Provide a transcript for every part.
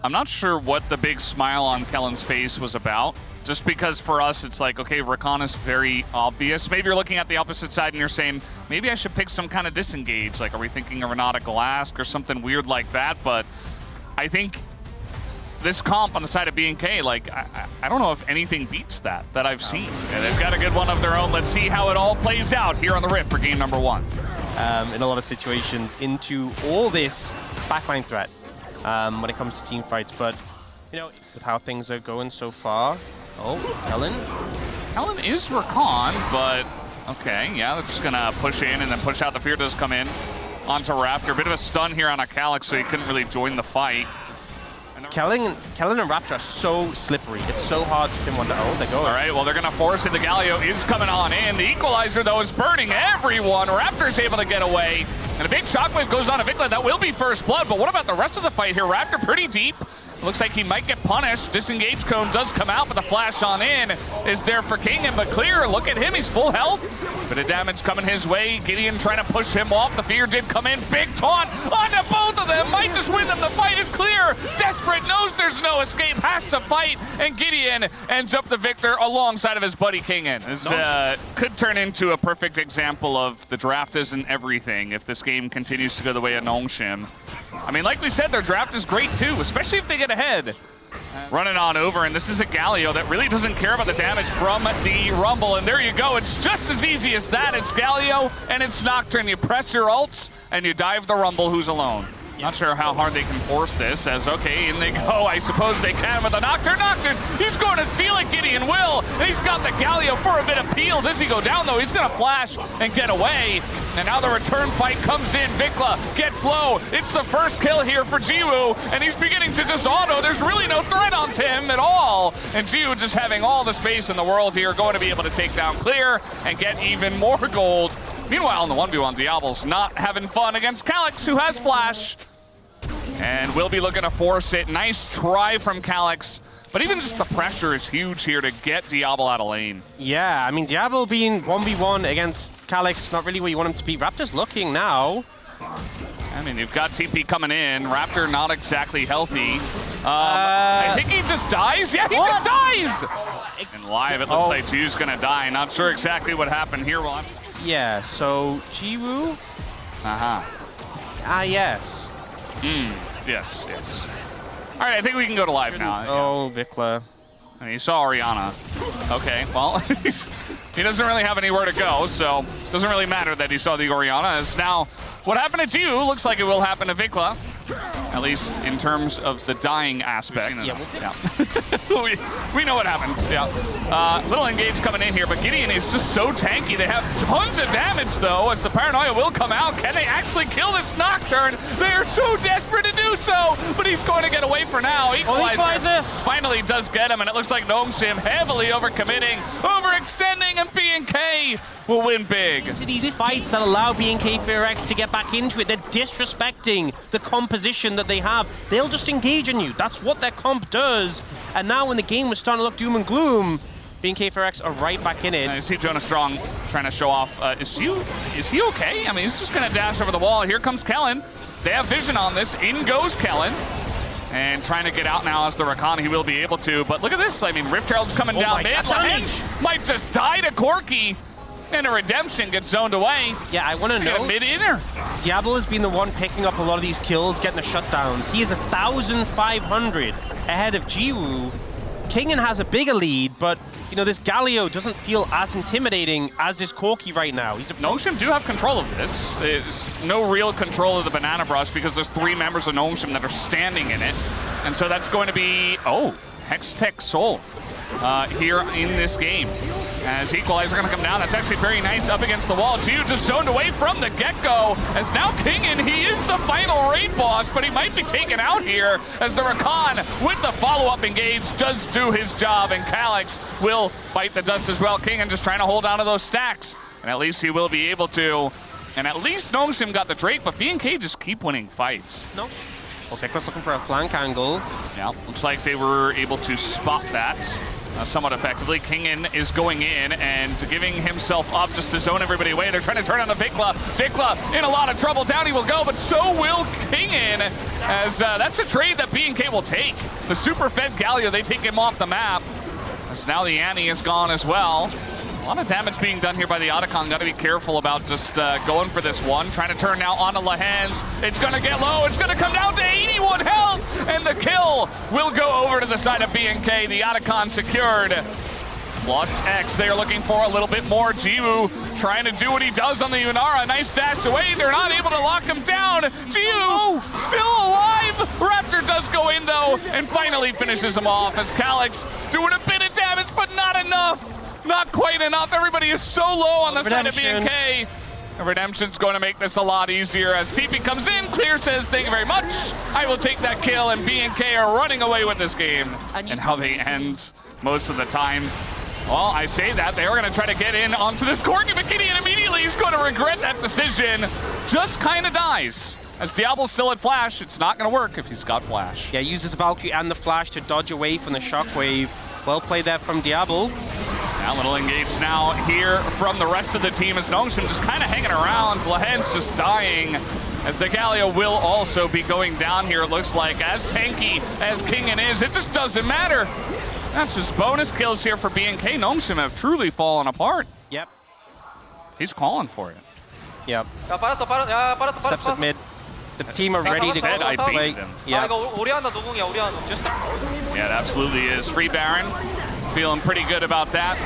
I'm not sure what the big smile on Kellen's face was about. Just because for us, it's like, okay, Rakan is very obvious. Maybe you're looking at the opposite side and you're saying, maybe I should pick some kind of disengage. Like, are we thinking of Renata Galask or something weird like that? But I think this comp on the side of BNK, like, I don't know if anything beats that I've seen. And they've got a good one of their own. Let's see how it all plays out here on the Rift for game number 1. In a lot of situations, into all this backline threat when it comes to team fights. But, you know, with how things are going so far, Kellen is Rakan, but okay, yeah, they're just gonna push in and then push out. The fear does come in onto Raptor. Bit of a stun here on a Calyx, so he couldn't really join the fight. Kellen and Raptor are so slippery. It's so hard to pin one to own. They go. All right, well, they're going to force it. The Galio is coming on in. The Equalizer, though, is burning everyone. Raptor's able to get away. And a big shockwave goes on to Vikla. That will be first blood. But what about the rest of the fight here? Raptor pretty deep. Looks like he might get punished. Disengage cone does come out, but the flash on in is there for King. But clear, look at him, he's full health. Bit of damage coming his way. Gideon trying to push him off. The fear did come in. Big taunt onto both of them. Might just win them. The fight is clear. Desperate knows there's no escape. Has to fight. And Gideon ends up the victor alongside of his buddy Kingen. This could turn into a perfect example of the draft isn't everything if this game continues to go the way of Nongshim. I mean, like we said, their draft is great too, especially if they get ahead. Running on over, and this is a Galio that really doesn't care about the damage from the Rumble, and there you go. It's just as easy as that. It's Galio, and it's Nocturne. You press your ults, and you dive the Rumble, who's alone. Not sure how hard they can force this, as okay, in they go. I suppose they can with the Nocturne. Nocturne, he's going to steal it, Gideon will. And he's got the Galio for a bit of peel. Does he go down, though? He's going to flash and get away. And now the return fight comes in. Vikla gets low. It's the first kill here for Jiwoo, and he's beginning to just auto. There's really no threat on him at all. And Jiwoo just having all the space in the world here, going to be able to take down Clear and get even more gold. Meanwhile, in the 1v1, Diablo's not having fun against Calyx, who has flash. And we'll be looking to force it. Nice try from Calyx. But even just the pressure is huge here to get Diablo out of lane. Yeah, I mean, Diablo being 1v1 against Calyx, not really where you want him to be. Raptor's looking now. I mean, you've got TP coming in. Raptor not exactly healthy. I think he just dies. Yeah, he just dies! And live, it looks like Jiwoo's going to die. Not sure exactly what happened here. Yeah, so Jiwoo? Yes. Yes. All right, I think we can go to live now. Oh, Vikla. And you saw Orianna. Okay, well, he doesn't really have anywhere to go, so it doesn't really matter that he saw the Orianna. As now, what happened to Jiwoo looks like it will happen to Vikla. At least in terms of the dying aspect. Yeah. we know what happens, yeah. Little engage coming in here, but Gideon is just so tanky. They have tons of damage, though, as the Paranoia will come out. Can they actually kill this Nocturne? They are so desperate to do so, but he's going to get away for now. Equalizer finally does get him, and it looks like Nongshim heavily overcommitting, overextending, and BNK will win big. These fights that allow BNK FairX to get back into it, they're disrespecting the composition that they have. They'll just engage on you. That's what their comp does. And now when the game was starting to look doom and gloom, BNK FairX are right back in it. I see Jonas Strong trying to show off. Is he okay? I mean, he's just going to dash over the wall. Here comes Kellen. They have vision on this. In goes Kellen. And trying to get out now as the Rakan, he will be able to. But look at this. I mean, Rift Herald's coming down mid. Lehenge might just die to Corki. And a Redemption gets zoned away. Yeah, I want to know. Mid-inner. Diablo has been the one picking up a lot of these kills, getting the shutdowns. He is 1,500 ahead of Jiwoo. Kingen has a bigger lead, but, you know, this Galio doesn't feel as intimidating as is Corki right now. Nongshim do have control of this. There's no real control of the Banana Brush because there's 3 members of Nongshim that are standing in it. And so that's going to be, Hextech Soul here in this game. As Equalizer going to come down, that's actually very nice up against the wall. Jiwoo just zoned away from the get-go. As now Kingen, he is the final raid boss, but he might be taken out here as the Rakan with the follow-up engage does do his job, and Calyx will bite the dust as well. Kingen just trying to hold on to those stacks, and at least he will be able to. And at least Nongshim got the Drake, but BNK just keep winning fights. No. Well, Vikla's looking for a flank angle. Yeah, looks like they were able to spot that. somewhat effectively. Kingen is going in and giving himself up just to zone everybody away. They're trying to turn on the Vikla. Vikla in a lot of trouble. Down he will go, but so will Kingen, as that's a trade that B&K will take. The super fed Galio, they take him off the map. As now the Annie is gone as well. A lot of damage being done here by the Otacon. Got to be careful about just going for this one. Trying to turn now onto Lahens. It's going to get low. It's going to come down to 81 health. And the kill will go over to the side of B&K. The Otacon secured. Plus X, they're looking for a little bit more. Jiwoo trying to do what he does on the Yunara. Nice dash away. They're not able to lock him down. Jiwoo still alive. Raptor does go in though and finally finishes him off as Calyx doing a bit of damage, but not enough. Not quite enough. Everybody is so low on the side of B&K. Redemption's going to make this a lot easier as TP comes in. Clear says, thank you very much. I will take that kill, and B&K are running away with this game. And how they end most of the time. Well, I say that. They are going to try to get in onto this Corki Bikini, and immediately he's going to regret that decision. Just kind of dies. As Diablo's still at Flash, it's not going to work if he's got Flash. Yeah, uses Valkyrie and the Flash to dodge away from the Shockwave. Well played there from Diablo. Now a little engage now here from the rest of the team as Nongshim just kind of hanging around. Lahen's just dying as the Galio will also be going down here, it looks like. As tanky as Kingen is, it just doesn't matter. That's just bonus kills here for B&K. Nongshim have truly fallen apart. Yep. He's calling for it. Yep. Steps at mid. The team are ready to go. I beat them. Yeah. Yeah, it absolutely is. Free Baron. Feeling pretty good about that.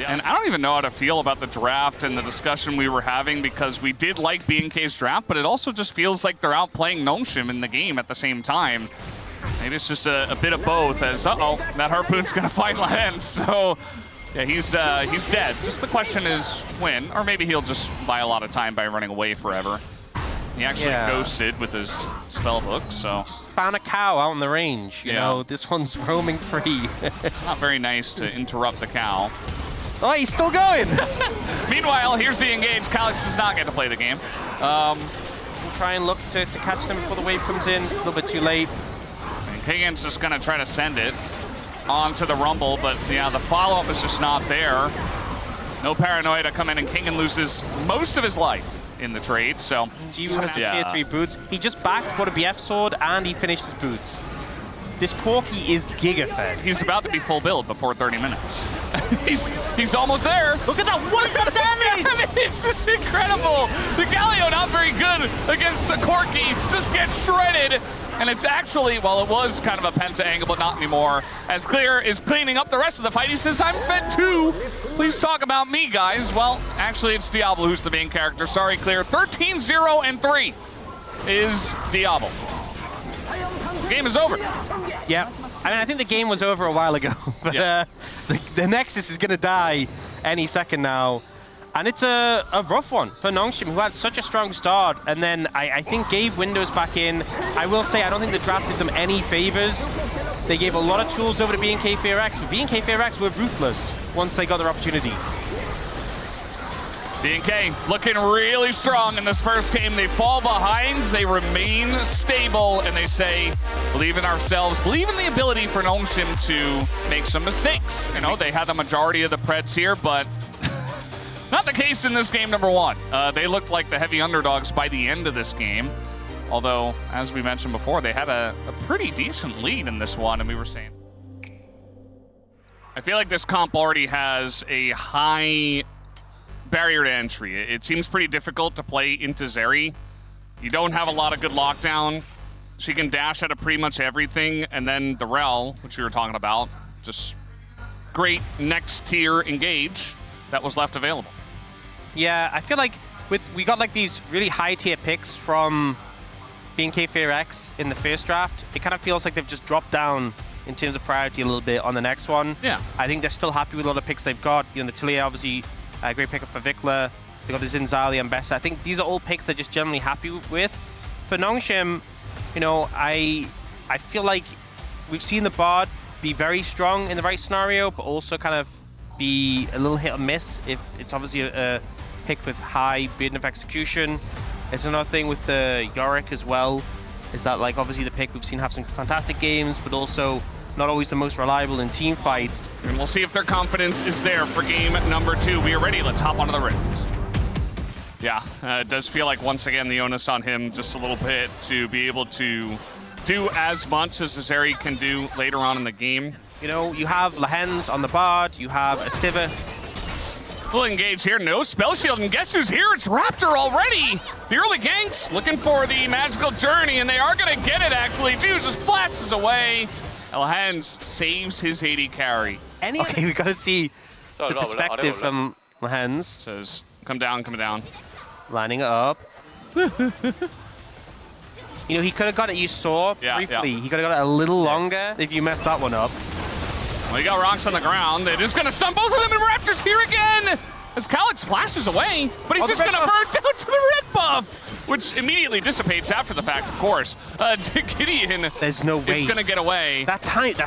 And I don't even know how to feel about the draft and the discussion we were having because we did like B&K's draft, but it also just feels like they're outplaying Nongshim in the game at the same time. Maybe it's just a bit of both as, uh-oh, that Harpoon's going to find Lahen. So, yeah, he's dead. Just the question is when, or maybe he'll just buy a lot of time by running away forever. He actually ghosted with his spell book, so. Just found a cow out in the range, you know, this one's roaming free. It's not very nice to interrupt the cow. Oh, he's still going! Meanwhile, here's the engage. Calyx does not get to play the game. We'll try and look to catch them before the wave comes in, a little bit too late. And Kingen's just gonna try to send it onto the Rumble, but yeah, the follow-up is just not there. No Paranoia to come in, and Kingen loses most of his life in the trade, so. Jiwoo has the tier 3 boots. He just backed, got a BF sword, and he finished his boots. This Corki is giga-fed. He's about to be full build before 30 minutes. he's almost there. Look at that, what's the damage? This is incredible. The Galio not very good against the Corki, just gets shredded. And it's actually, well, it was kind of a Penta angle, but not anymore. As Clear is cleaning up the rest of the fight, he says, I'm fed too. Please talk about me, guys. Well, actually, it's Diablo who's the main character. Sorry, Clear. 13-0-3 is Diablo. The game is over. Yeah, I mean, I think the game was over a while ago, but the Nexus is going to die any second now. And it's a rough one for Nongshim, who had such a strong start, and then I think gave Windows back in. I will say, I don't think the draft did them any favors. They gave a lot of tools over to B&K FearX, but B&K FearX were ruthless once they got their opportunity. B&K looking really strong in this first game. They fall behind, they remain stable, and they say, believe in ourselves, believe in the ability for Nongshim to make some mistakes. You know, they had the majority of the Preds here, but not the case in this game number one. They looked like the heavy underdogs by the end of this game. Although, as we mentioned before, they had a pretty decent lead in this one, and we were saying. I feel like this comp already has a high barrier to entry. It seems pretty difficult to play into Zeri. You don't have a lot of good lockdown. She can dash out of pretty much everything, and then the Rel, which we were talking about, just great next tier engage that was left available. Yeah, I feel like we got like these really high tier picks from B&K FearX in the first draft. It kind of feels like they've just dropped down in terms of priority a little bit on the next one. Yeah. I think they're still happy with a lot of picks they've got. You know, the Tillia, obviously, a great pickup for Vikla. They got the Zinzali and Bessa. I think these are all picks they're just generally happy with. For Nongshim, you know, I feel like we've seen the Bard be very strong in the right scenario, but also kind of be a little hit or miss if it's obviously a pick with high burden of execution. There's another thing with the Yorick as well, is that like obviously the pick we've seen have some fantastic games, but also not always the most reliable in team fights. And we'll see if their confidence is there for game number 2. We are ready. Let's hop onto the Rift. Yeah, it does feel like once again the onus on him just a little bit to be able to do as much as Azeri can do later on in the game. You know, you have Lahens on the Bard, you have a Sivir. Full engage here, no spell shield, and guess who's here? It's Raptor already! The early ganks looking for the magical journey, and they are gonna get it actually. Dude just flashes away. Lahens saves his 80 carry. Okay, we gotta see the perspective from Lahens. Says, come down, come down. Lining it up. You know, he could have got it, you saw briefly. Yeah. He could have got it a little longer if you messed that one up. Well, you got rocks on the ground. It is going to stun both of them, and Raptor's here again! As Calyx flashes away, but he's just going to burn down to the red buff, which immediately dissipates after the fact, of course. Gideon There's no way. is going to get away. That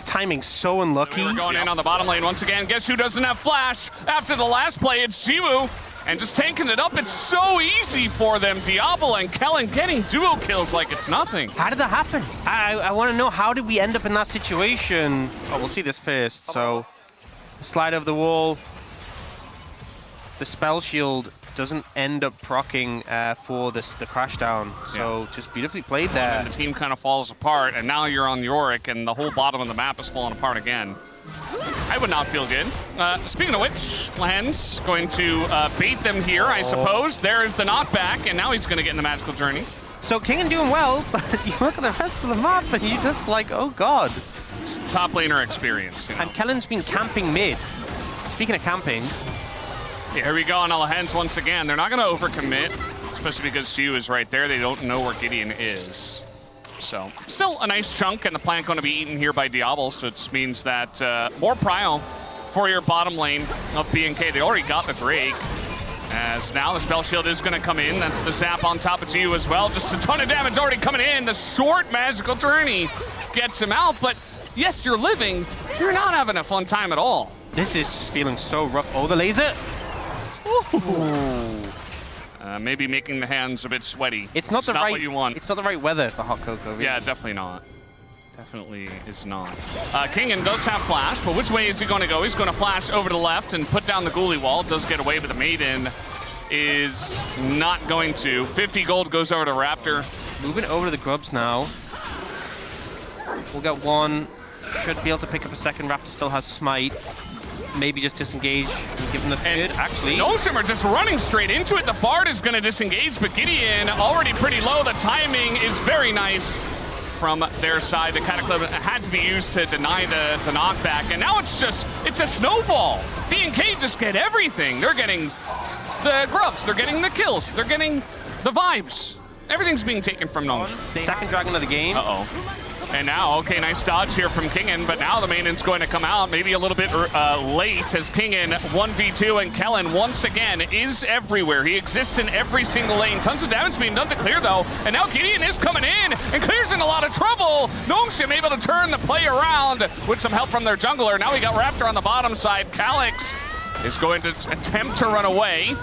timing's so unlucky. We're going in on the bottom lane once again. Guess who doesn't have flash? After the last play, it's Jiwoo. And just tanking it up, it's so easy for them. Diablo and Kellen getting duo kills like it's nothing. How did that happen? I want to know, how did we end up in that situation? Oh, we'll see this first. So, slide over the wall. The spell shield doesn't end up proccing for the crash down. So, just beautifully played there. And the team kind of falls apart, and now you're on Yorick, and the whole bottom of the map is falling apart again. I would not feel good. Speaking of which, Lahens going to bait them here, I suppose. There is the knockback, and now he's going to get in the magical journey. So Kingen doing well, but you look at the rest of the map, and you just like, oh god. It's top laner experience. You know? And Kellen's been camping mid. Speaking of camping. Here we go on Lahens once again. They're not going to overcommit, especially because Xiu is right there. They don't know where Gideon is. So, still a nice chunk, and the plant going to be eaten here by Diablo, so it just means that more prio for your bottom lane of BNK. They already got the Drake, as now the spell shield is going to come in. That's the zap on top of you as well. Just a ton of damage already coming in. The short magical journey gets him out, but yes, you're living. You're not having a fun time at all. This is feeling so rough. Oh, the laser. Ooh. Maybe making the hands a bit sweaty. It's not what you want. It's not the right weather for hot cocoa. Really. Yeah, definitely not. Definitely is not. Kingen does have flash, but which way is he going to go? He's going to flash over to the left and put down the ghoulie wall. Does get away, but the Maiden is not going to. 50 gold goes over to Raptor. Moving over to the grubs now. We'll get one. Should be able to pick up a second. Raptor still has smite. Maybe just disengage and give him the third, actually. Noshim are just running straight into it. The Bard is going to disengage, but Gideon already pretty low. The timing is very nice from their side. The Cataclysm had to be used to deny the knockback, and now it's a snowball. BNK just get everything. They're getting the grubs, they're getting the kills, they're getting the vibes. Everything's being taken from Noshim. Second dragon of the game. Uh-oh. And now, okay, nice dodge here from Kingen, but now the Maiden's going to come out maybe a little bit late as Kingen 1v2, and Kellen once again is everywhere. He exists in every single lane. Tons of damage being done to clear though, and now Gideon is coming in and clears in a lot of trouble. Noshim able to turn the play around with some help from their jungler. Now we got Raptor on the bottom side. Calyx is going to attempt to run away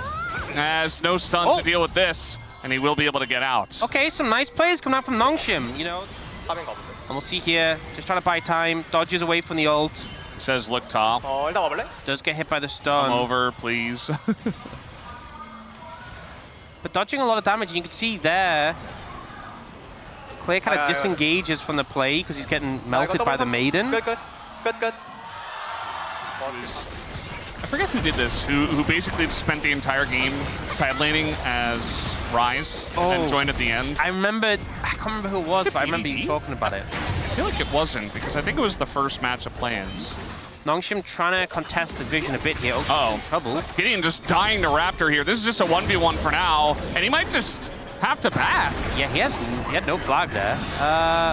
as no stun to deal with this, and he will be able to get out. Okay, some nice plays coming out from Noshim, you know. And we'll see here, just trying to buy time, dodges away from the ult. Says look top. Does get hit by the stun. Come over, please. But dodging a lot of damage, and you can see there, Clay kind of disengages from the play because he's getting melted by the Maiden. Good. I forget who did this, who basically just spent the entire game side laning as Rise and joined at the end. I can't remember who it was, but I remember you talking about it. I feel like it wasn't, because I think it was the first match of plans. Noshim trying to contest the vision a bit here. Oh, trouble. Gideon just dying to Raptor here. This is just a 1v1 for now, and he might just have to back. Yeah, he had no flag there.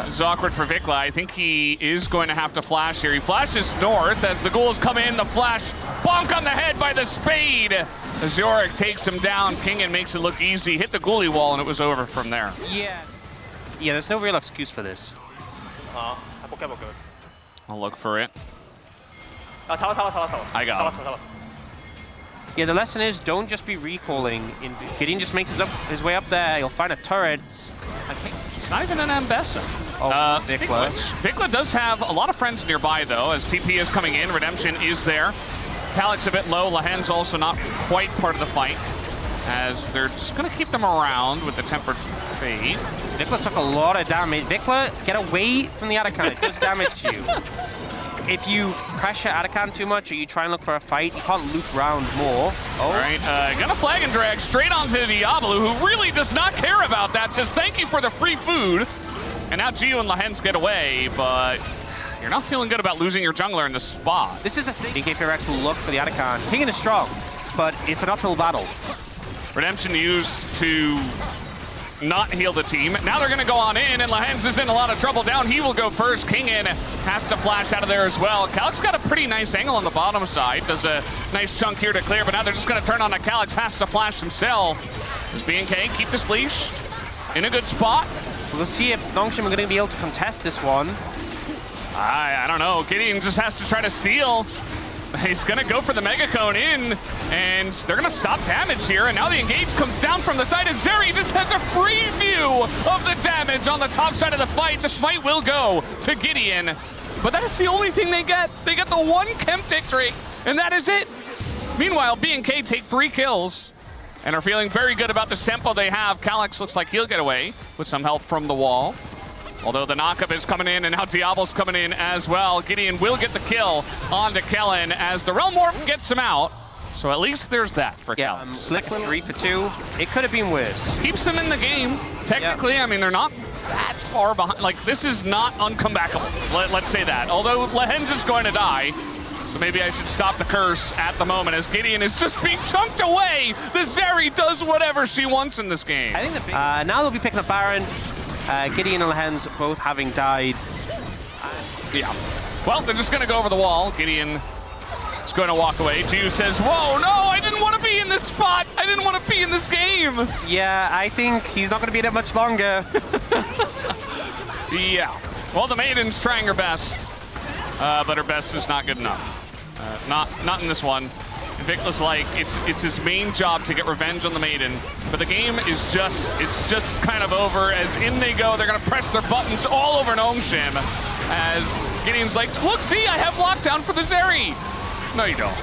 This is awkward for Vikla. I think he is going to have to flash here. He flashes north as the ghouls come in. The flash, bonk on the head by the spade. As Yorick takes him down, Kingen makes it look easy. Hit the ghoulie wall, and it was over from there. Yeah, there's no real excuse for this. I'll look for it. I got him. Yeah, the lesson is don't just be recalling. Gideon just makes his way up there. He'll find a turret. It's not even an Ambessa. Vikla. Vikla does have a lot of friends nearby, though, as TP is coming in. Redemption is there. Calyx a bit low. Lahen's also not quite part of the fight, as they're just going to keep them around with the Tempered Fate. Vikla took a lot of damage. Vikla, get away from the Arakan. It does damage to you. If you pressure Arakan too much or you try and look for a fight, you can't loop around more. All right, gonna flag and drag straight onto Diablo, who really does not care about that. Says thank you for the free food. And now Gio and Lahen's get away, but you're not feeling good about losing your jungler in this spot. This is a thing. BKFX will look for the Arakan. King is strong, but it's an uphill battle. Redemption used to not heal the team. Now they're going to go on in, and Lahen's is in a lot of trouble. Down, he will go first. Kingin has to flash out of there as well. Calyx got a pretty nice angle on the bottom side. Does a nice chunk here to clear, but now they're just going to turn on the Calyx. Has to flash himself. Does BNK keep this leash in a good spot? We'll see if Nongshim are going to be able to contest this one. I don't know. Gideon just has to try to steal. He's going to go for the Mega Cone in, and they're going to stop damage here. And now the engage comes down from the side, and Zeri just has a free view of the damage on the top side of the fight. The smite will go to Gideon, but that is the only thing they get. They get the one Chemtic Drake, and that is it. Meanwhile, B&K take 3 kills and are feeling very good about this tempo they have. Calyx looks like he'll get away with some help from the wall. Although the knockup is coming in, and now Diablo's coming in as well. Gideon will get the kill onto Kellen as the Realm Warp gets him out. So at least there's that for Calyx. Slick 3 for 2. It could have been worse. Keeps them in the game. Technically, I mean, they're not that far behind. Like, this is not uncomebackable. Let's say that. Although Lahen's is going to die. So maybe I should stop the curse at the moment as Gideon is just being chunked away. The Zeri does whatever she wants in this game. I think the now they'll be picking up Baron. Gideon and Lahen's both having died. Yeah. Well, they're just going to go over the wall. Gideon is going to walk away. Jiu says, whoa, no, I didn't want to be in this spot. I didn't want to be in this game. Yeah, I think he's not going to be there much longer. Yeah. Well, the Maiden's trying her best, but her best is not good enough. Not in this one. Vicla's like, it's his main job to get revenge on the Maiden, but the game is just kind of over as in they go. They're gonna press their buttons all over Nongshim as Gideon's like, look, see, I have lockdown for the Zeri. No, you don't.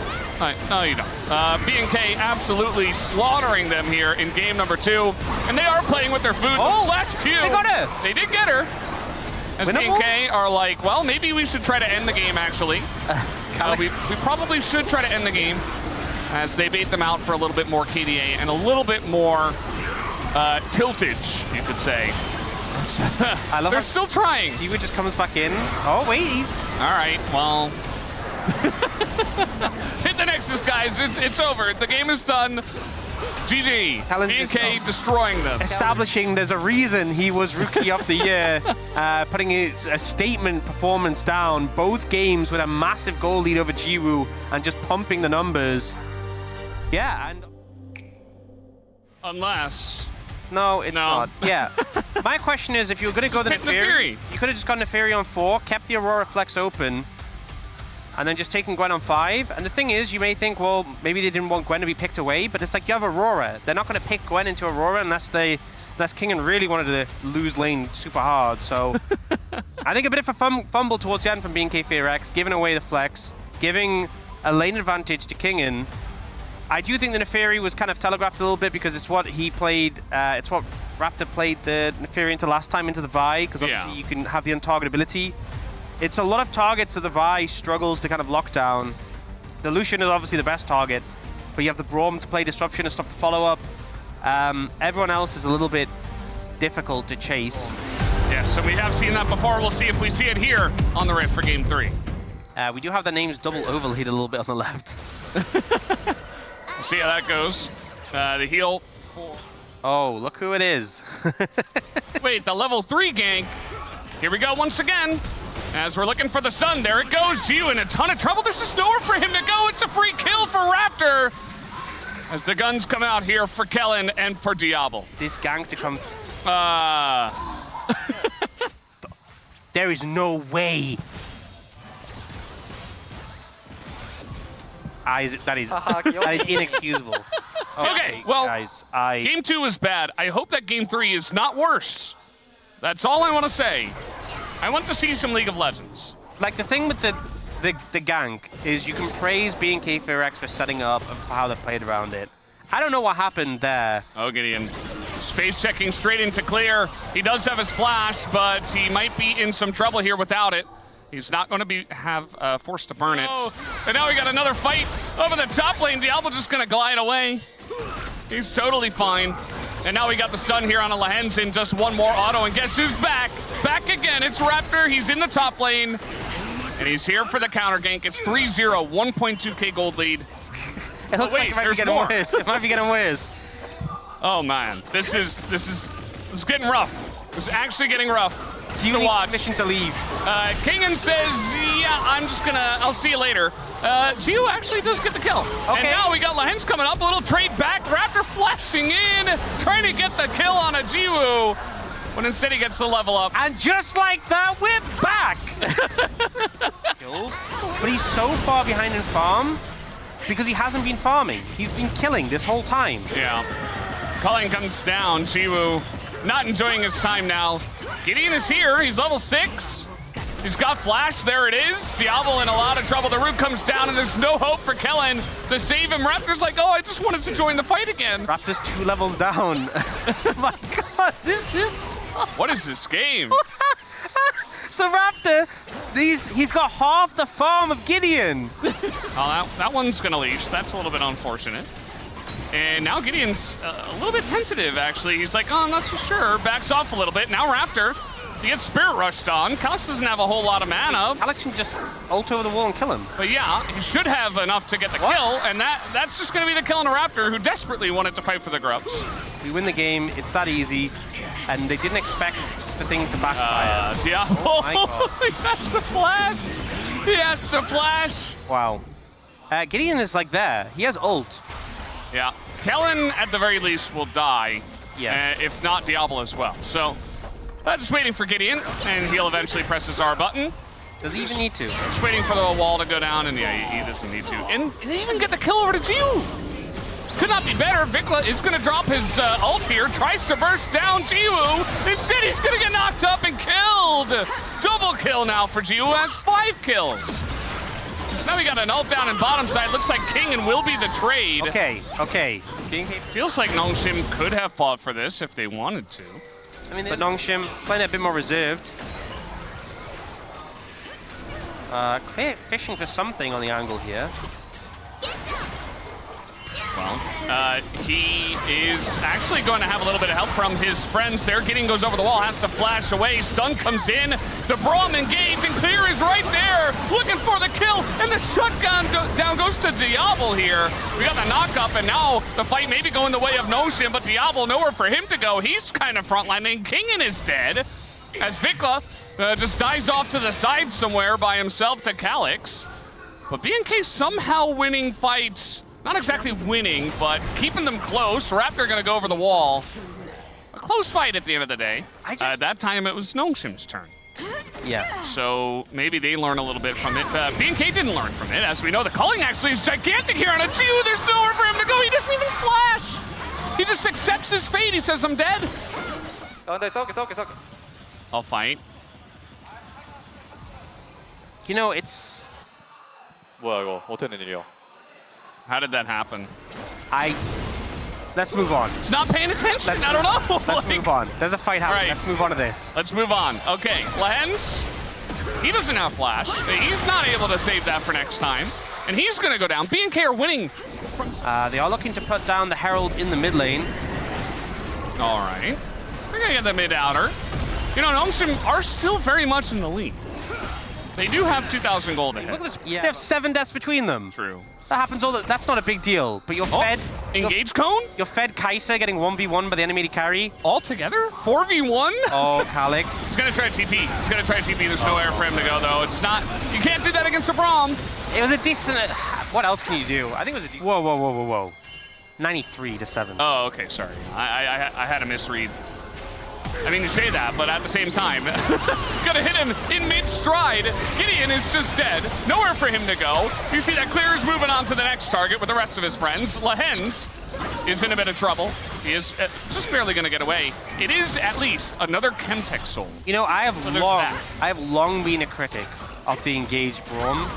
No, you don't. B&K absolutely slaughtering them here in game number 2, and they are playing with their food. Oh, last Q. They got her. They did get her. As B&K are like, well, maybe we should try to end the game, actually. We probably should try to end the game as they bait them out for a little bit more KDA and a little bit more tiltage, you could say. I love They're still trying. Jiwa just comes back in. Oh, wait, he's... All right, well... Hit the Nexus, guys. It's over. The game is done. GG. B&K destroying them. Establishing there's a reason he was Rookie of the Year, putting a statement performance down. Both games with a massive goal lead over Jiwoo and just pumping the numbers. Yeah, and... Unless... No, it's not. Yeah. My question is, if you were going to go the Neferi, you could have just gone Neferi on 4, kept the Aurora Flex open, and then just taken Gwen on 5. And the thing is, you may think, well, maybe they didn't want Gwen to be picked away, but it's like you have Aurora. They're not going to pick Gwen into Aurora unless Kingen really wanted to lose lane super hard. So I think a bit of a fumble towards the end from B&K FearX, giving away the flex, giving a lane advantage to Kingen. I do think the Neferi was kind of telegraphed a little bit because it's what he played, it's what Raptor played the Neferi into last time into the Vi, because obviously you can have the untargetability. It's a lot of targets that the Vi struggles to kind of lock down. The Lucian is obviously the best target, but you have the Braum to play Disruption and stop the follow-up. Everyone else is a little bit difficult to chase. Yes, so we have seen that before. We'll see if we see it here on the Rift for Game 3. We do have the names double overlaid a little bit on the left. We'll see how that goes. The heal. Oh, look who it is. Wait, the level 3 gank. Here we go once again. As we're looking for the stun, there it goes. Gio in a ton of trouble. There's just nowhere for him to go. It's a free kill for Raptor. As the guns come out here for Kellen and for Diablo. This gank to come... There is no way. That is inexcusable. Okay, well, guys, Game 2 is bad. I hope that Game 3 is not worse. That's all I want to say. I want to see some League of Legends. Like, the thing with the gank is you can praise BNK FairX for setting up and for how they played around it. I don't know what happened there. Oh, Gideon. Space checking straight into clear. He does have his flash, but he might be in some trouble here without it. He's not going to have forced to burn it. And now we got another fight over the top lane. Diablo just going to glide away. He's totally fine. And now we got the stun here on a Lehens in just one more auto. And guess who's back? Back again. It's Raptor. He's in the top lane. And he's here for the counter gank. It's 3-0, 1.2k gold lead. It looks like it might be getting worse. It might be getting worse. Oh man, this is getting rough. This is actually getting rough. Do you need permission to leave? Kingen says, yeah, I'll see you later. Gio actually does get the kill. Okay. And now we got Lehens coming up, a little trade back. Raptor flashing in, trying to get the kill on a Jiwoo. When instead he gets the level up. And just like that, we're back! But he's so far behind in farm because he hasn't been farming. He's been killing this whole time. Yeah. Culling comes down. Jiwoo not enjoying his time now. Gideon is here. He's level 6. He's got flash. There it is. Diablo in a lot of trouble. The root comes down, and there's no hope for Kellen to save him. Raptor's like, oh, I just wanted to join the fight again. Raptor's 2 levels down. My God, this. What is this game? So Raptor, he's got half the farm of Gideon. Oh, that one's gonna leash. That's a little bit unfortunate. And now Gideon's a little bit tentative, actually. He's like, oh, I'm not so sure. Backs off a little bit. Now Raptor, he gets Spirit Rushed on. Calyx doesn't have a whole lot of mana. Calyx can just ult over the wall and kill him. But yeah, he should have enough to get the kill, and that's just going to be the kill on a Raptor who desperately wanted to fight for the grubs. We win the game. It's that easy. And they didn't expect for things to backfire. Diablo, Oh he has to flash. He has to flash. Wow. Gideon is like there. He has ult. Yeah, Kellen at the very least will die. Yeah. If not Diablo as well. So just waiting for Gideon, and he'll eventually press his R button. Does he even need to? Just waiting for the wall to go down, and yeah, he doesn't need to. And they even get the kill over to Jiwoo. Could not be better. Vikla is going to drop his ult here, tries to burst down Jiwoo. Instead, he's going to get knocked up and killed. Double kill now for Jiwoo, has 5 kills. So now we got an ult down in bottom side. Looks like Kingen will be the trade. Okay. Feels like Nongshim could have fought for this if they wanted to. I mean, but Nongshim playing a bit more reserved. Clear fishing for something on the angle here. Well, he is actually going to have a little bit of help from his friends there. Gideon goes over the wall, has to flash away. Stun comes in. The Braum engaged, and Clear is right there, looking for the kill. And the shutdown down goes to Diablo here. We got the knock up, and now the fight may be going the way of Notion, but Diablo nowhere for him to go. He's kind of frontlining. Kingen is dead, as Vikla just dies off to the side somewhere by himself to Calyx. But BNK somehow winning fights. Not exactly winning, but keeping them close. Raptor gonna go over the wall. A close fight at the end of the day. That time it was Nongshim's turn. Yes. So maybe they learn a little bit from it. BNK didn't learn from it. As we know, the culling actually is gigantic here on a Jiwoo. There's nowhere for him to go. He doesn't even flash. He just accepts his fate. He says, I'm dead. I'll fight. You know, it's... 뭐야 이거 어떻게 된 일이야? How did that happen? Let's move on. It's not paying attention. I don't know. Let's move on. There's a fight happening. Right. Let's move on to this. Let's move on. Okay, Lehens, he doesn't have flash. He's not able to save that for next time. And he's going to go down. BNK are winning. They are looking to put down the Herald in the mid lane. All right. They're going to get the mid outer. You know, Nongshim are still very much in the lead. They do have 2,000 gold ahead. Look at this. Yeah. They have 7 deaths between them. True. That happens all the... That's not a big deal. But you're fed... Engage cone? You're fed Kai'Sa getting 1v1 by the enemy to carry. All together? 4v1? Oh, Calyx. He's going to try TP. He's going to try TP. There's nowhere for him to go, though. It's not... You can't do that against a Braum. It was a decent... What else can you do? I think it was a decent... Whoa. 93 to 7. Oh, okay, sorry. I had a misread. I mean, you say that, but at the same time, gonna hit him in mid-stride. Gideon is just dead. Nowhere for him to go. You see that Clear is moving on to the next target with the rest of his friends. Lehens is in a bit of trouble. He is just barely going to get away. It is at least another Chemtech soul. You know, I have long been a critic of the engaged Braum.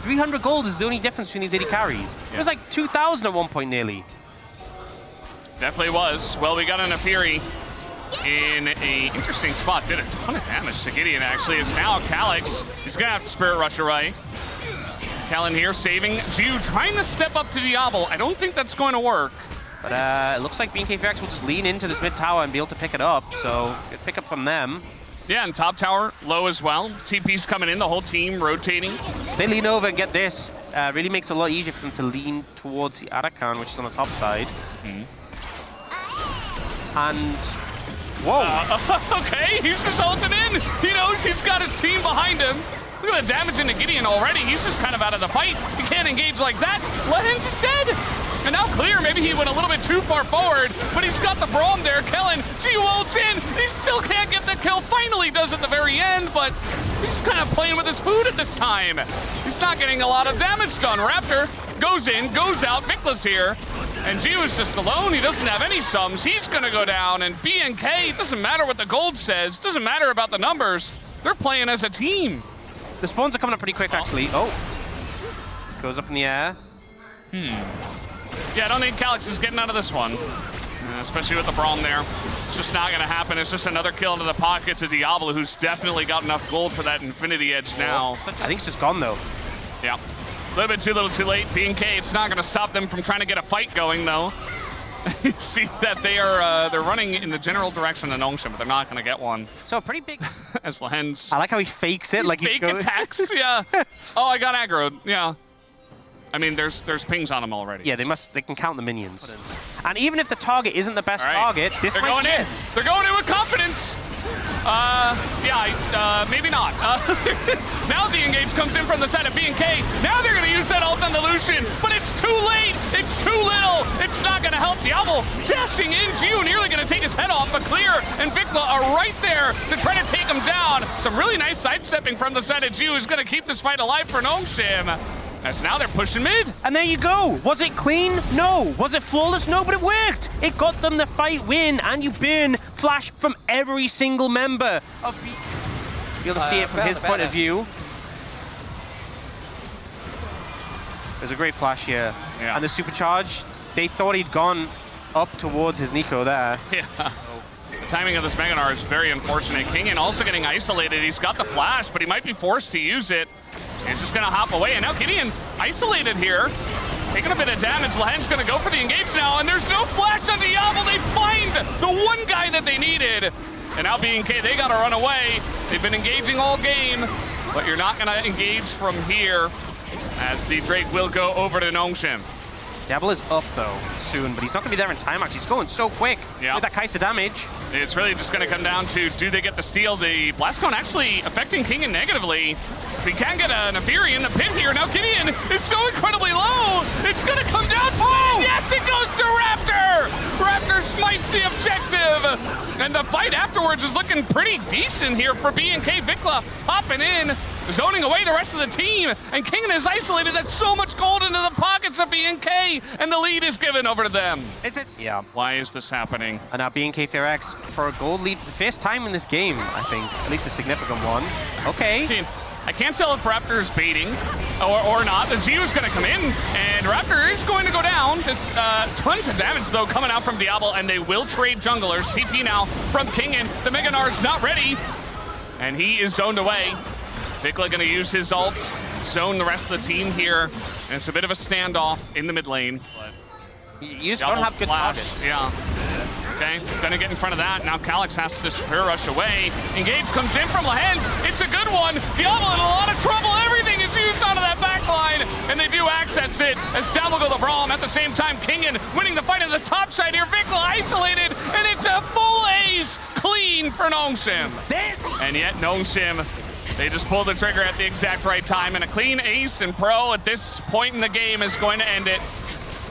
300 gold is the only difference between these 80 carries. It was like 2,000 at one point nearly. Definitely was. Well, we got an Afiri in a interesting spot. Did a ton of damage to Gideon, actually. It's now Calyx. He's going to have to Spirit Rush away. Kellen here saving Jew, trying to step up to Diablo. I don't think that's going to work. But it looks like BFX will just lean into this mid tower and be able to pick it up. So good pick up from them. Yeah, and top tower low as well. TP's coming in, the whole team rotating. They lean over and get this. Really makes it a lot easier for them to lean towards the Arakan, which is on the top side. And whoa. Okay, he's just ulted in. He knows he's got his team behind him. Look at the damage into Gideon already. He's just kind of out of the fight. He can't engage like that. Lehen's is dead. And now clear. Maybe he went a little bit too far forward, but he's got the Braum there. Kellen, G ults in. He still can't get the kill. Finally does at the very end, but he's kind of playing with his food at this time. He's not getting a lot of damage done. Raptor goes in, goes out. Vicla's here. And Gio is just alone. He doesn't have any sums. He's going to go down. And BNK, it doesn't matter what the gold says. It doesn't matter about the numbers. They're playing as a team. The spawns are coming up pretty quick, actually. Oh. Goes up in the air. Yeah, I don't think Calyx is getting out of this one. Especially with the Braum there. It's just not going to happen. It's just another kill into the pocket to Diablo, who's definitely got enough gold for that Infinity Edge now. I think it's just gone, though. Yeah. A little bit too little too late. BNK, it's not going to stop them from trying to get a fight going, though. You see that they're running in the general direction of Nongshim, but they're not going to get one. So pretty big. As Lehen's. I like how he fakes it. Like fake attacks, yeah. Oh, I got aggroed, yeah. I mean, there's pings on them already. Yeah, they can count the minions. And even if the target isn't the best target, this They're might going in. They're going in with confidence. Maybe not. Now the engage comes in from the side of BNK. Now they're going to use that ult on the Lucian, but it's too late. It's too little. It's not going to help Diablo. Dashing in, Gio nearly going to take his head off, but Clear and Vikla are right there to try to take him down. Some really nice sidestepping from the side of Gio, who's going to keep this fight alive for Nongshim. As now they're pushing mid. And there you go. Was it clean? No. Was it flawless? No, but it worked. It got them the fight win, and you burn flash from every single member of B. You'll see it from his point of view. There's a great flash here. Yeah. And the supercharge, they thought he'd gone up towards his Nico there. Yeah. The timing of this Meganar is very unfortunate. Kingen also getting isolated. He's got the flash, but he might be forced to use it. He's just going to hop away, and now Gideon isolated here, taking a bit of damage. Lehen's going to go for the engage now, and there's no flash on Diablo. They find the one guy that they needed. And now BNK, they got to run away. They've been engaging all game, but you're not going to engage from here, as the Drake will go over to Nongshim. Diablo is up, though, soon, but he's not going to be there in time, actually. He's going so quick with that Kai'Sa damage. It's really just going to come down to, do they get the steal? The Blast Cone actually affecting Kingen negatively. We can get an Afiri in the pit here. Now Gideon is so incredibly low. It's going to come down to it. Yes, it goes to Raptor. Raptor smites the objective. And the fight afterwards is looking pretty decent here for BNK. Vikla hopping in, zoning away the rest of the team. And Kingen is isolated. That's so much gold into the pockets of BNK. And the lead is given over to them. Yeah. Why is this happening? And now BNK FairX for a gold lead for the first time in this game, I think. At least a significant one. Okay. I can't tell if Raptor is baiting or not. The Gio's going to come in, and Raptor is going to go down. There's tons of damage, though, coming out from Diablo, and they will trade junglers. TP now from Kingen. The Meganar's not ready, and he is zoned away. Vikla going to use his ult, zone the rest of the team here, and it's a bit of a standoff in the mid lane. You just don't have good targets. Yeah. Okay, gonna get in front of that. Now Calyx has to Spirit Rush away. Engage comes in from Lehen's. It's a good one. Diablo in a lot of trouble. Everything is used onto that back line, and they do access it as down will go the Braum. At the same time, Kingen winning the fight on the top side here. Vikla isolated, and it's a full ace clean for Nongshim. And yet Nongshim, they just pulled the trigger at the exact right time, and a clean ace and pro at this point in the game is going to end it.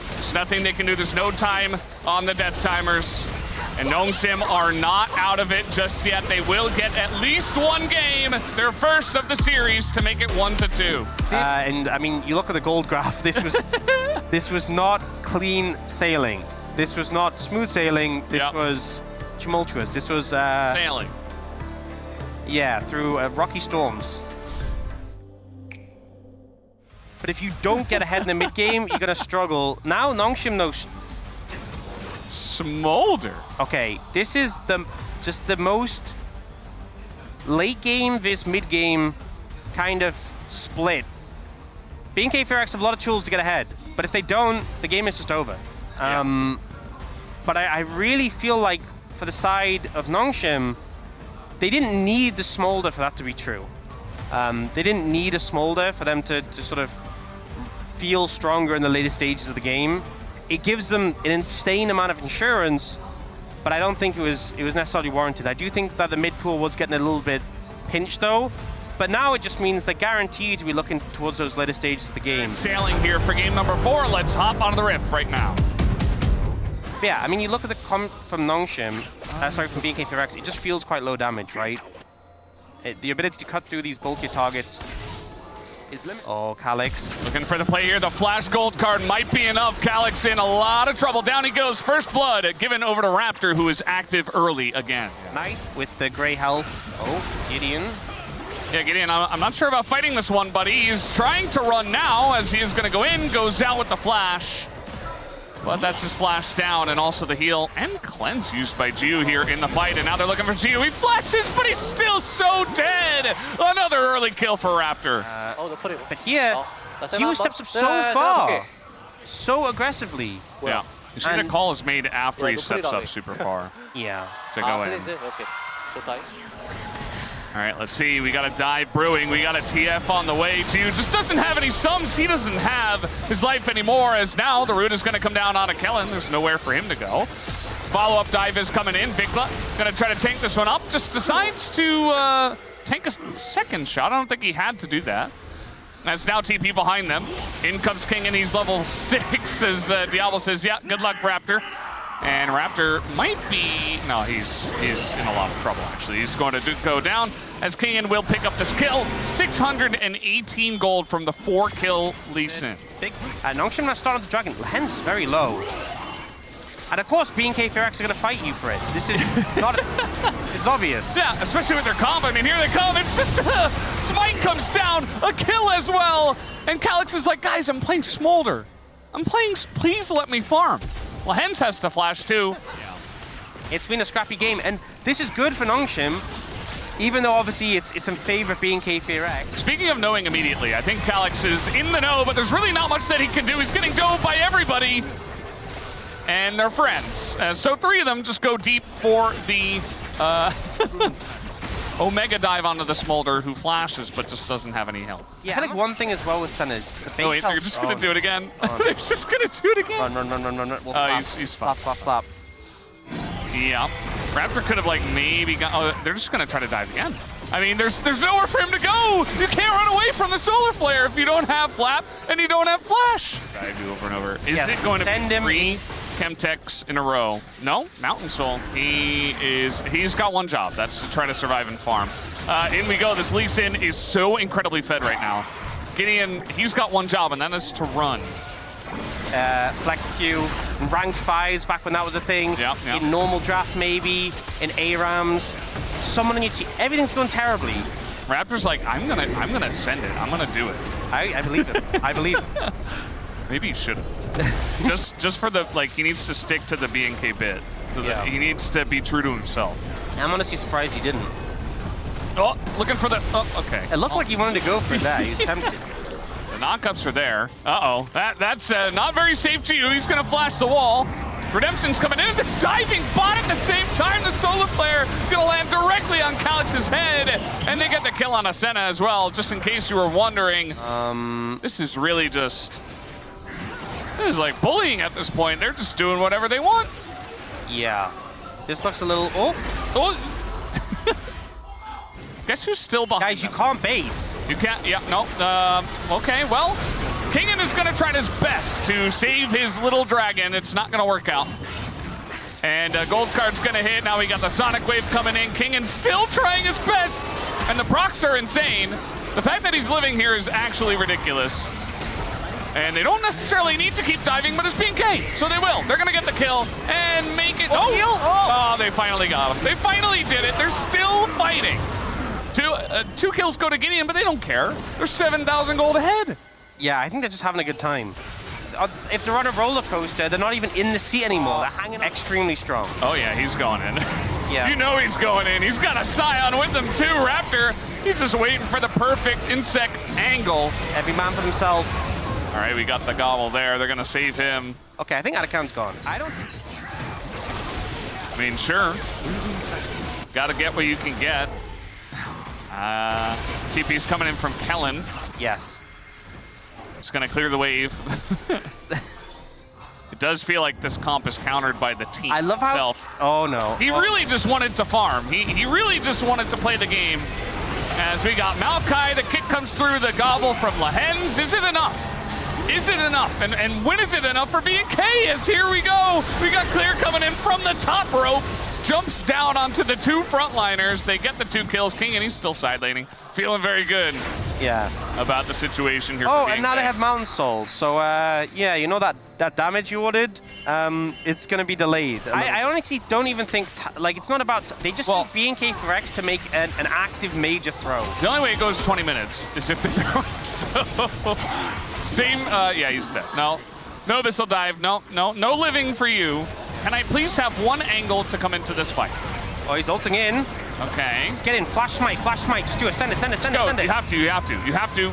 There's nothing they can do. There's no time on the death timers. And Nongshim are not out of it just yet. They will get at least one game, their first of the series, to make it 1-2. And I mean, you look at the gold graph. This was this was not clean sailing. This was not smooth sailing. This Yep. was tumultuous. This was, Sailing. yeah, through rocky storms. But if you don't get ahead in the mid game, you're gonna struggle. Now Nongshim knows. Smolder. Okay, this is just the most late game vs mid game kind of split. BNK Fearax have a lot of tools to get ahead, but if they don't, the game is just over. Yeah. But I really feel like for the side of Nongshim, they didn't need the Smolder for that to be true. They didn't need a Smolder for them to sort of feel stronger in the later stages of the game. It gives them an insane amount of insurance, but I don't think it was necessarily warranted. I do think that the mid pool was getting a little bit pinched though, but now it just means they're guaranteed to be looking towards those later stages of the game. Sailing here for game number 4. Let's hop onto the riff right now. Yeah, I mean, you look at the comp from Nongshim, sorry, from BNK Fearax, it just feels quite low damage, right? The ability to cut through these bulkier targets is limited. Oh, Calyx. Looking for the play here. The flash gold card might be enough. Calyx in a lot of trouble. Down he goes. First blood given over to Raptor, who is active early again. Knight with the gray health. Oh, Gideon. Yeah, Gideon, I'm not sure about fighting this one, buddy. He's trying to run now as he is going to go in, goes down with the flash. But that's just flashed down, and also the heal and cleanse used by Jiu here in the fight. And now they're looking for Jiu. He flashes, but he's still so dead. Another early kill for Raptor. But here, Jiu steps up so far, so aggressively. Yeah. You see the call is made after he steps up super far Yeah. to go in. All right, let's see. We got a dive brewing. We got a TF on the way. Jiu just doesn't have any sums. He doesn't have his life anymore, as now the root is going to come down on a Kellen. There's nowhere for him to go. Follow-up dive is coming in. Vikla going to try to tank this one up. Just decides to tank a second shot. I don't think he had to do that. As now TP behind them. In comes King, and he's level 6, as Diablo says, yeah, good luck, Raptor. And Raptor might be, no, he's in a lot of trouble, actually. He's going to go down as Kingan will pick up this kill. 618 gold from the 4-kill Lee Sin. Big. Nongshim not starting the dragon. Hence very low. And of course, BNK Fearax are going to fight you for it. This is not, it's obvious. Yeah, especially with their combo. I mean, here they come. It's just Smite comes down, a kill as well. And Calyx is like, guys, I'm playing Smolder. I'm playing, please let me farm. Well, Hens has to flash too. It's been a scrappy game, and this is good for Nongshim, even though obviously it's in favor of BNK Fearax. Speaking of knowing immediately, I think Calyx is in the know, but there's really not much that he can do. He's getting dove by everybody, and they're friends. So 3 of them just go deep for the Omega dive onto the Smolder, who flashes but just doesn't have any help. Yeah, I think one thing as well with Sun is the base wait, health. they're just going to do it again. They're just going to do it again. Run. Oh, he's fine. Flop. Yeah. Raptor could have, like, maybe got... Oh, they're just going to try to dive again. I mean, there's nowhere for him to go. You can't run away from the Solar Flare if you don't have Flap and you don't have Flash. Dive you over and over. Is it going to be 3 Chemtechs in a row? No, Mountain Soul. He's got one job. That's to try to survive and farm. In we go. This Lee Sin is so incredibly fed right now. Gideon, he's got one job, and that is to run. Flex Q, ranked 5s back when that was a thing. Yep. In normal draft maybe, in ARAMs. Someone on your team, everything's going terribly. Raptor's like, I'm gonna send it. I'm gonna do it. I believe it. I believe it. Maybe he should have. just for the, like, he needs to stick to the BNK bit. He needs to be true to himself. I'm honestly surprised he didn't. Oh, looking for the, oh, okay. It looked like he wanted to go for that. He was tempted. The knockups are there. Uh-oh. That's not very safe to you. He's going to flash the wall. Redemption's coming in. The diving bot at the same time. The Solar Flare going to land directly on Calyx's head. And they get the kill on Asena as well, just in case you were wondering. This is really just... This is like bullying at this point. They're just doing whatever they want. Yeah. This looks a little... Oh! Guess who's still behind Guys, them? you can't base. You can't, yeah, no. Okay, well, Kingan is going to try his best to save his little dragon. It's not going to work out. And gold card's going to hit. Now we got the Sonic Wave coming in. Kingan still trying his best. And the procs are insane. The fact that he's living here is actually ridiculous. And they don't necessarily need to keep diving, but it's BNK, so they will. They're gonna get the kill and make it. Oh, they finally got him. They finally did it. They're still fighting. Two kills go to Gideon, but they don't care. They're 7,000 gold ahead. Yeah, I think they're just having a good time. If they're on a roller coaster, they're not even in the seat anymore. They're hanging extremely strong. Oh yeah, he's going in. Yeah. You know he's going in. He's got a Scion with him too, Raptor. He's just waiting for the perfect insect angle. Every man for himself. All right, we got the gobble there. They're gonna save him. Okay, I think Atacam's gone. I don't. I mean, sure. Gotta get what you can get. TP's coming in from Kellen. Yes. It's gonna clear the wave. It does feel like this comp is countered by the team I love itself. how. Oh no. He really just wanted to farm. He really just wanted to play the game. As we got Maokai, the kick comes through, the gobble from Lahens. Is it enough? Is it enough? And when is it enough for BNK? As here we go. We got Clear coming in from the top rope. Jumps down onto the two frontliners. They get the 2 kills. King, and he's still side laning. Feeling very good. Yeah. About the situation here. Oh, for and now they have Mountain Soul. So, yeah, you know that damage you ordered? It's going to be delayed. I honestly don't even think, like, it's not about, they just need BNK for X to make an active major throw. The only way it goes 20 minutes is if they throw. So, same, yeah, he's dead. No Abyssal Dive. No living for you. Can I please have one angle to come into this fight? Oh, he's ulting in. Okay. Let's get in. Flash smite. Just do it. Send it. You have to.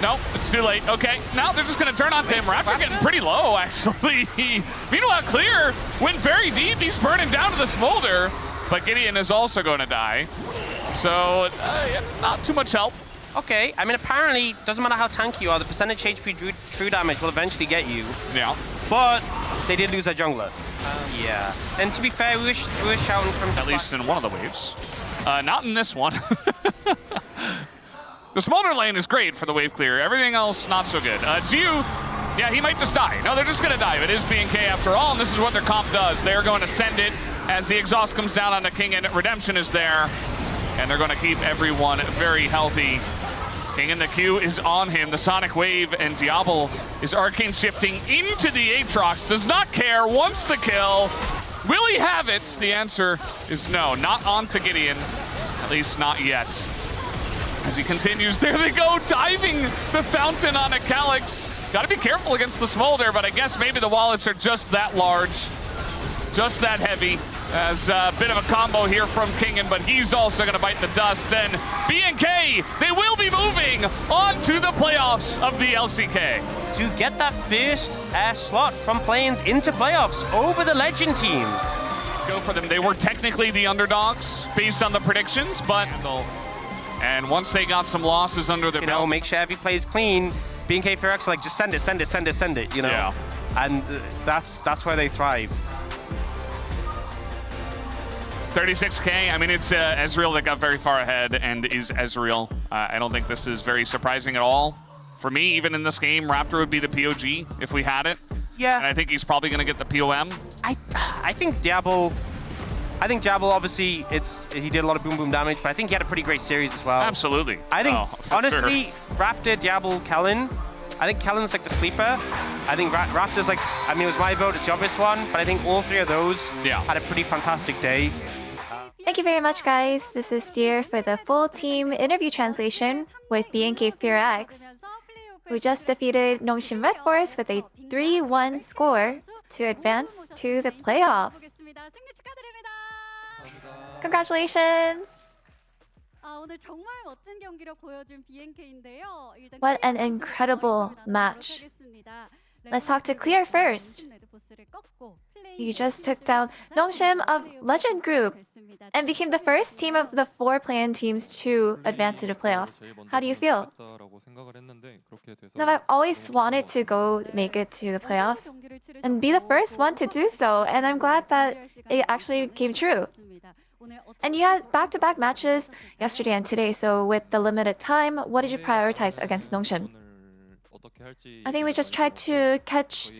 No, it's too late. Okay, now they're just going to turn on to him. Raptor getting pretty low, actually. Meanwhile, Clear went very deep. He's burning down to the smolder. But Gideon is also going to die. So, yeah, not too much help. Okay, I mean, apparently, doesn't matter how tanky you are, the percentage HP true damage will eventually get you. Yeah. But they did lose their jungler. Yeah. And to be fair, we were shouting from... At least in one of the waves. Not in this one. The smolder lane is great for the wave clear. Everything else, not so good. Jiu, yeah, he might just die. No, they're just going to dive. It is BNK after all, and this is what their comp does. They're going to send it as the exhaust comes down on the King, and Redemption is there. And they're going to keep everyone very healthy. King in the Q is on him. The Sonic Wave, and Diablo is arcane shifting into the Aatrox. Does not care, wants the kill. Will he have it? The answer is no. Not on to Gideon. At least not yet. As he continues, there they go, diving the fountain on a Calyx. Got to be careful against the smolder, but I guess maybe the wallets are just that large, just that heavy. As a bit of a combo here from Kingen, but he's also going to bite the dust. And BNK, they will be moving on to the playoffs of the LCK. To get that first slot from play-ins into playoffs over the Legend team. Go for them. They were technically the underdogs based on the predictions, but... And once they got some losses under their belt... make sure every play is clean. BNK for X, like, just send it, you know? Yeah. And that's where they thrive. 36K, I mean, it's Ezreal that got very far ahead and is Ezreal. I don't think this is very surprising at all. For me, even in this game, Raptor would be the POG if we had it. Yeah. And I think he's probably going to get the POM. I think Diablo, obviously, he did a lot of boom damage, but I think he had a pretty great series as well. Absolutely. I think, honestly, sure. Raptor, Diablo, Kellen, I think Kellen's like the sleeper. I think Raptor's like, I mean, it was my vote, it's the obvious one, but I think all three of those had a pretty fantastic day. Thank you very much, guys. This is Steer for the full team interview translation with BNK Fear X, who just defeated Nongshim Red Force with a 3-1 score to advance to the playoffs. Congratulations! What an incredible match. Let's talk to Clear first. You just took down Nongshim of Legend Group and became the first team of the 4 play-in teams to advance to the playoffs. How do you feel? Now, I've always wanted to make it to the playoffs and be the first one to do so, and I'm glad that it actually came true. And you had back-to-back matches yesterday and today, so with the limited time, what did you prioritize against Nongshim? I think we just tried to catch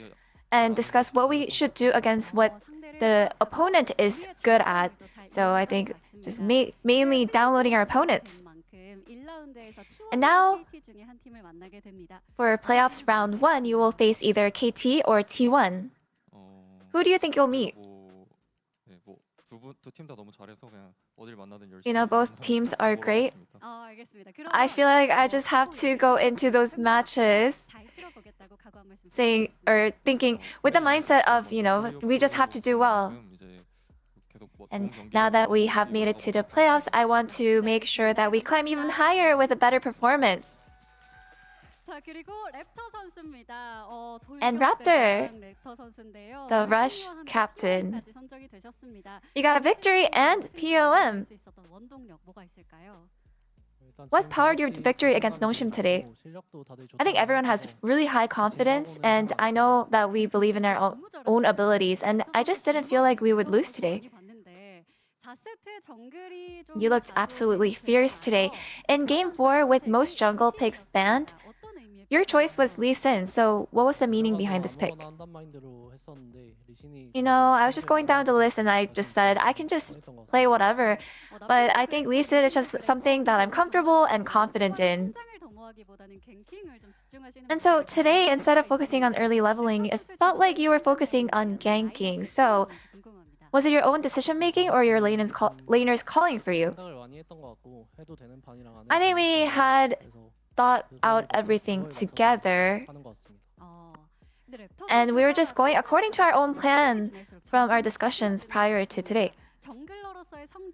and discuss what we should do against what the opponent is good at. So I think just mainly downloading our opponents. And now, for playoffs round 1, you will face either KT or T1. Who do you think you'll meet? You know, both teams are great. I feel like I just have to go into those matches saying or thinking with the mindset of, we just have to do well. And now that we have made it to the playoffs, I want to make sure that we climb even higher with a better performance. And Raptor, the Rush captain, you got a victory and POM. What powered your victory against Nongshim today? I think everyone has really high confidence, and I know that we believe in our own abilities, and I just didn't feel like we would lose today. You looked absolutely fierce today. In Game 4, with most jungle picks banned, your choice was Lee Sin, so what was the meaning behind this pick? I was just going down the list and I just said, I can just play whatever. But I think Lee Sin is just something that I'm comfortable and confident in. And so today, instead of focusing on early leveling, it felt like you were focusing on ganking. So was it your own decision making or your laners calling for you? I think we had thought out everything together. And we were just going according to our own plan from our discussions prior to today.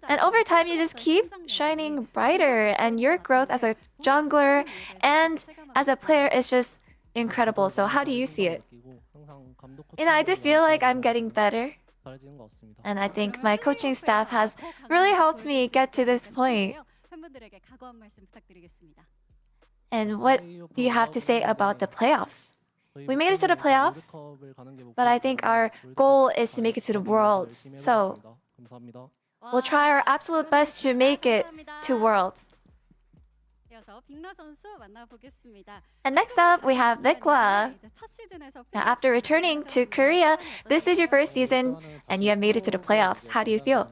And over time, you just keep shining brighter, and your growth as a jungler and as a player is just incredible. So how do you see it? I do feel like I'm getting better. And I think my coaching staff has really helped me get to this point. And what do you have to say about the playoffs? We made it to the playoffs, but I think our goal is to make it to the Worlds. So we'll try our absolute best to make it to Worlds. And next up, we have Vikla. Now, after returning to Korea, this is your first season, and you have made it to the playoffs. How do you feel?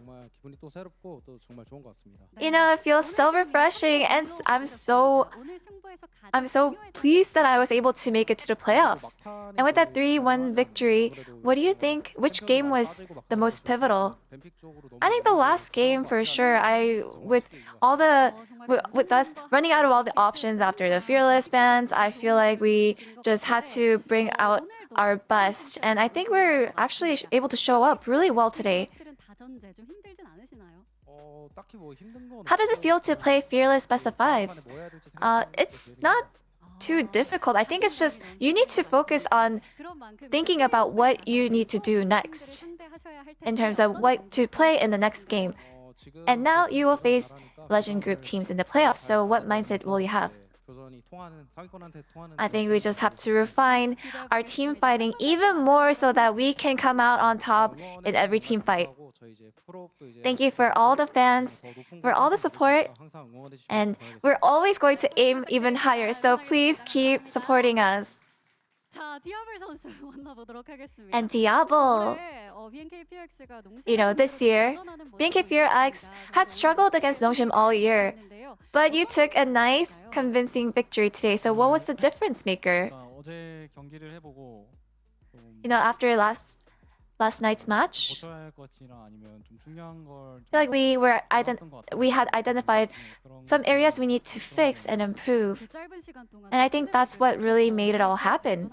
It feels so refreshing, and I'm so pleased that I was able to make it to the playoffs. And with that 3-1 victory, what do you think? Which game was the most pivotal? I think the last game for sure. With us running out of all the options after the Fearless bans, I feel like we just had to bring out our best. And I think we're actually able to show up really well today. How does it feel to play Fearless Best of Fives? It's not too difficult. I think it's just you need to focus on thinking about what you need to do next in terms of what to play in the next game. And now you will face Legend Group teams in the playoffs. So what mindset will you have? I think we just have to refine our team fighting even more so that we can come out on top in every team fight. Thank you for all the fans, for all the support, and we're always going to aim even higher, so please keep supporting us. And Diablo, this year, BNK had struggled against Nongshim all year, but you took a nice, convincing victory today. So what was the difference maker? After last night's match, I feel like we had identified some areas we need to fix and improve. And I think that's what really made it all happen.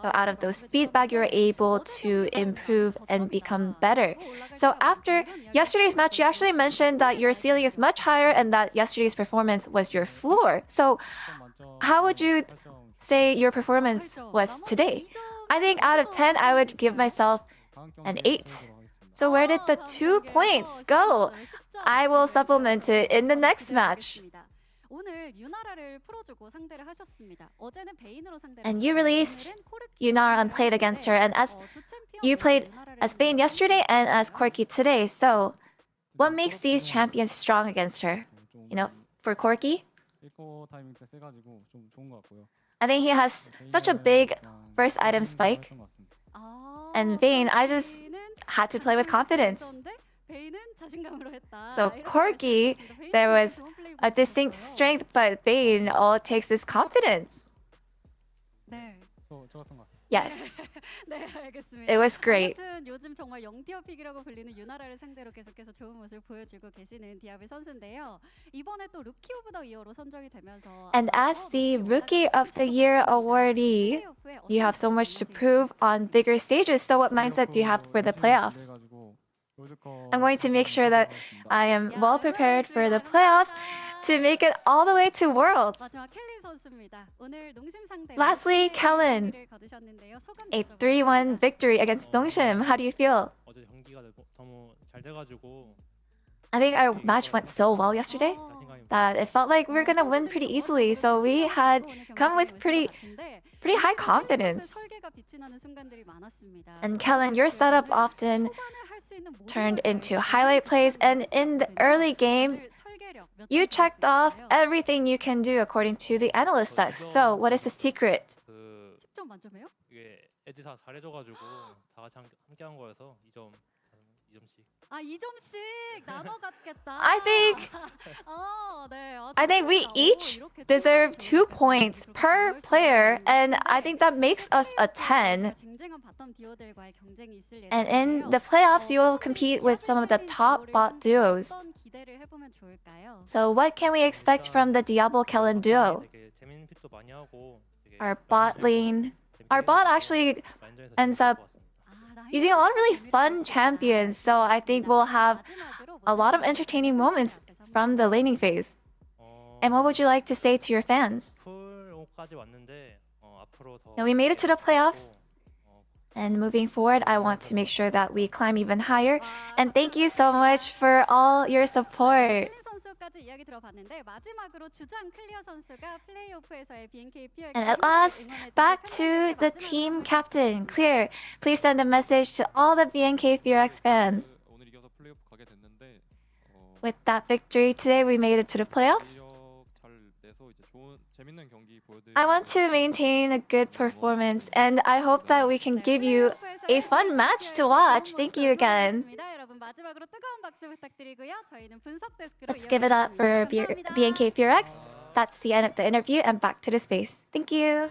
So out of those feedback, you're able to improve and become better. So after yesterday's match, you actually mentioned that your ceiling is much higher and that yesterday's performance was your floor. So how would you say your performance was today? I think out of 10, I would give myself an 8. So where did the 2 points go? I will supplement it in the next match. And you released Yunara and played against her. And as you played as Vayne yesterday and as Corki today. So what makes these champions strong against her? For Corki, I think he has such a big first item spike. And Vayne, I just had to play with confidence. So Corki, there was a distinct strength, but Bane, all it takes is confidence. 네. 좋았던 것 같아요. Yes, 네, 알겠습니다. it was great. 아무튼 요즘 정말 영티어 픽이라고 불리는 유나라를 상대로 계속해서 좋은 모습을 보여주고 계시는 디아블 선수인데요. 이번에 또 루키 오브 더 이어로 선정이 되면서 And as the Rookie of the Year awardee, you have so much to prove on bigger stages. So what mindset do you have for the playoffs? I'm going to make sure that I am well prepared for the playoffs to make it all the way to Worlds. 마지막 켈리 선수입니다. 오늘 농심 상대로 Lastly, Kellen, 승리를 거두셨는데요. 소감 a 좀 3-1 victory against Dongshim. How do you feel? 어제 경기가 너무 잘 돼가지고 I think our match went so well yesterday that it felt like we were gonna win pretty easily. So we had come with pretty high confidence. 설계가 빛이 나는 순간들이 많았습니다. And Kellen, your setup often turned into highlight plays, and in the early game, you checked off everything you can do according to the analyst test. So what is the secret? 그 10점 만점이에요? 이게 애들 다 잘해줘가지고 다 같이 함께한 거여서 2점씩. 아, 2점씩 나눠 갖겠다. I think 네. I think we each deserve 2 points per player, and I think that makes us a 10. 쟁쟁한 바텀 듀오들과의 경쟁이 있을 And in the playoffs, you will compete with some of the top bot duos. 어떤 기대를 해보면 좋을까요? So what can we expect from the Diablo Kellen duo? 되게 재밌는 픽도 많이 하고 되게 Our bot lane, our bot actually 라인전에서 ends up using a lot of really fun champions. So I think we'll have a lot of entertaining moments from the laning phase. And what would you like to say to your fans? 풀5까지 왔는데 앞으로 더 Now we made it to the playoffs. And moving forward, I want to make sure that we climb even higher. And thank you so much for all your support. 클린 선수까지 이야기 들어봤는데 마지막으로 주장 클리어 선수가 플레이오프에서의 BNK PX And at last, back to the team captain, Clear. Please send a message to all the BNK FearX fans. 오늘 이겨서 플레이오프 가게 됐는데 With that victory today, we made it to the playoffs. 실력 잘 내서 이제 좋은 재밌는 경기 보여드리고 I want to maintain a good performance, and I hope that we can give you a fun match to watch. Thank you again. 여러분 마지막으로 뜨거운 박수 부탁드리고요. 저희는 분석 데스크로 Let's give it up for BNK FearX. That's the end of the interview, and back to the space. Thank you.